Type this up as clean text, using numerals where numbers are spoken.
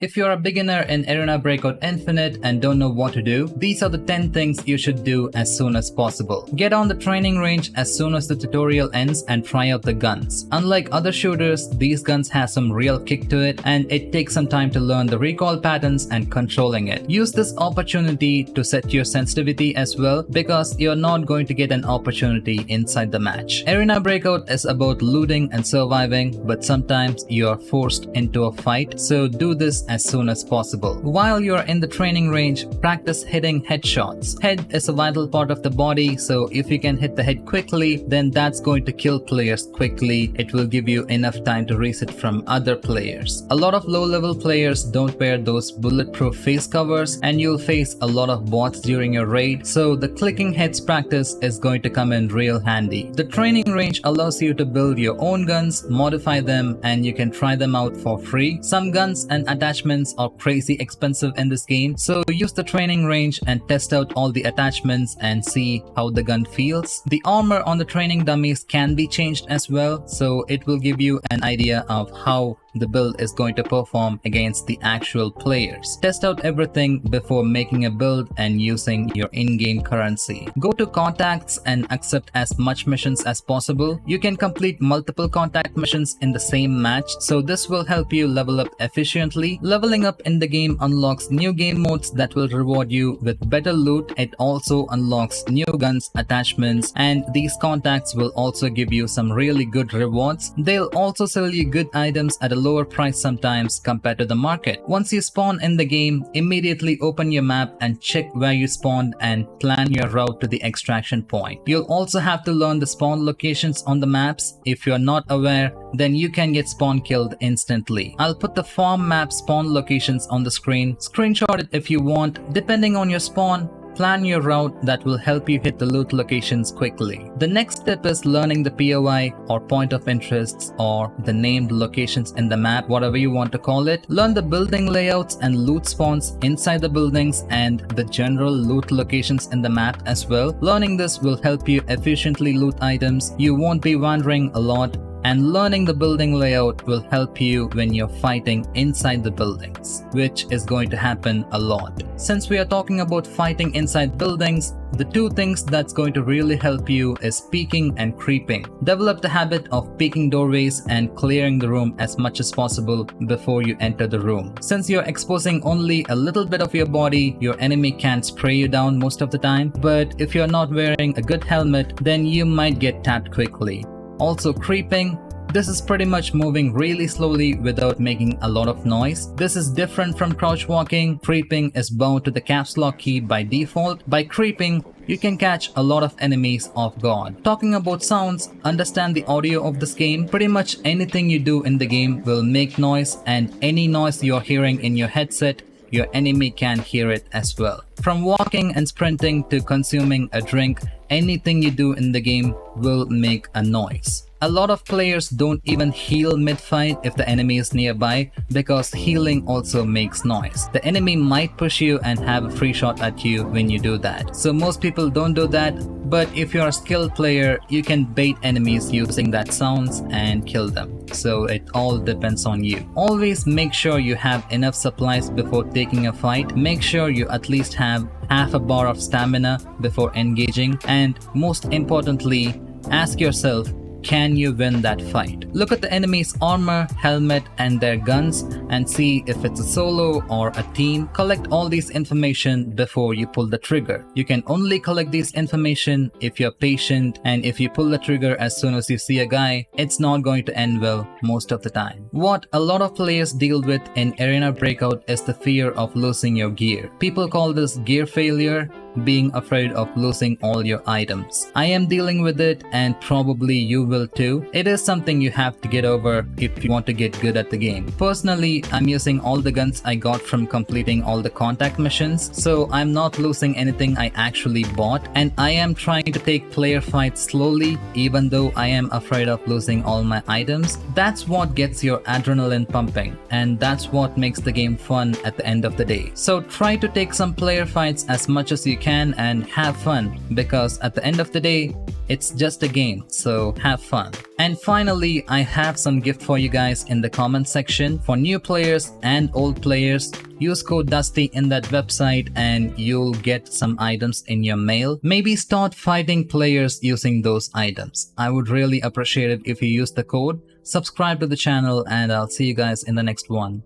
If you're a beginner in Arena Breakout Infinite and don't know what to do, these are the 10 things you should do as soon as possible. Get on the training range as soon as the tutorial ends and try out the guns. Unlike other shooters, these guns have some real kick to it and it takes some time to learn the recoil patterns and controlling it. Use this opportunity to set your sensitivity as well because you're not going to get an opportunity inside the match. Arena Breakout is about looting and surviving, but sometimes you are forced into a fight, so do this as soon as possible. While you're in the training range, practice hitting headshots. Head is a vital part of the body, so if you can hit the head quickly, then that's going to kill players quickly. It will give you enough time to reset from other players. A lot of low-level players don't wear those bulletproof face covers and you'll face a lot of bots during your raid, so the clicking heads practice is going to come in real handy. The training range allows you to build your own guns, modify them, and you can try them out for free. Some guns and attachments are crazy expensive in this game, so use the training range and test out all the attachments and see how the gun feels. The armor on the training dummies can be changed as well, so it will give you an idea of how the build is going to perform against the actual players. Test out everything before making a build and using your in-game currency. Go to contacts and accept as much missions as possible. You can complete multiple contact missions in the same match, so this will help you level up efficiently. Leveling up in the game unlocks new game modes that will reward you with better loot. It also unlocks new guns, attachments, and these contacts will also give you some really good rewards. They'll also sell you good items at a lower price sometimes compared to the market. Once you spawn in the game, immediately open your map and check where you spawned and plan your route to the extraction point. You'll also have to learn the spawn locations on the maps. If you're not aware, then you can get spawn killed instantly. I'll put the farm map spawn locations on the screen. Screenshot it if you want. Depending on your spawn, plan your route that will help you hit the loot locations quickly. The next step is learning the POI or point of interests or the named locations in the map, whatever you want to call it. Learn the building layouts and loot spawns inside the buildings and the general loot locations in the map as well. Learning this will help you efficiently loot items. You won't be wandering a lot. And learning the building layout will help you when you're fighting inside the buildings, which is going to happen a lot. Since we are talking about fighting inside buildings, the two things that's going to really help you is peeking and creeping. Develop the habit of peeking doorways and clearing the room as much as possible before you enter the room. Since you're exposing only a little bit of your body, your enemy can't spray you down most of the time, but if you're not wearing a good helmet, then you might get tapped quickly. Also, creeping. This is pretty much moving really slowly without making a lot of noise. This is different from crouch walking. Creeping is bound to the caps lock key by default. By creeping, you can catch a lot of enemies off guard. Talking about sounds, understand the audio of this game. Pretty much anything you do in the game will make noise, and any noise you're hearing in your headset, your enemy can hear it as well. From walking and sprinting to consuming a drink, anything you do in the game will make a noise. A lot of players don't even heal mid-fight if the enemy is nearby because healing also makes noise. The enemy might push you and have a free shot at you when you do that. So most people don't do that, but if you're a skilled player, you can bait enemies using that sounds and kill them. So it all depends on you. Always make sure you have enough supplies before taking a fight. Make sure you at least have half a bar of stamina before engaging, and most importantly, ask yourself, can you win that fight? Look at the enemy's armor, helmet, and their guns and see if it's a solo or a team. Collect all these information before you pull the trigger. You can only collect these information if you're patient, and if you pull the trigger as soon as you see a guy, it's not going to end well most of the time. What a lot of players deal with in Arena Breakout is the fear of losing your gear. People call this gear failure, being afraid of losing all your items. I am dealing with it, and probably you will too. It is something you have to get over if you want to get good at the game. Personally, I'm using all the guns I got from completing all the contact missions, so I'm not losing anything I actually bought, and I am trying to take player fights slowly even though I am afraid of losing all my items. That's what gets your adrenaline pumping, and that's what makes the game fun at the end of the day. So try to take some player fights as much as you can and have fun, because at the end of the day, it's just a game, so have fun. And finally, I have some gift for you guys in the comment section. For new players and old players, use code Dustee in that website and you'll get some items in your mail. Maybe start fighting players using those items. I would really appreciate it if you use the code. Subscribe to the channel and I'll see you guys in the next one.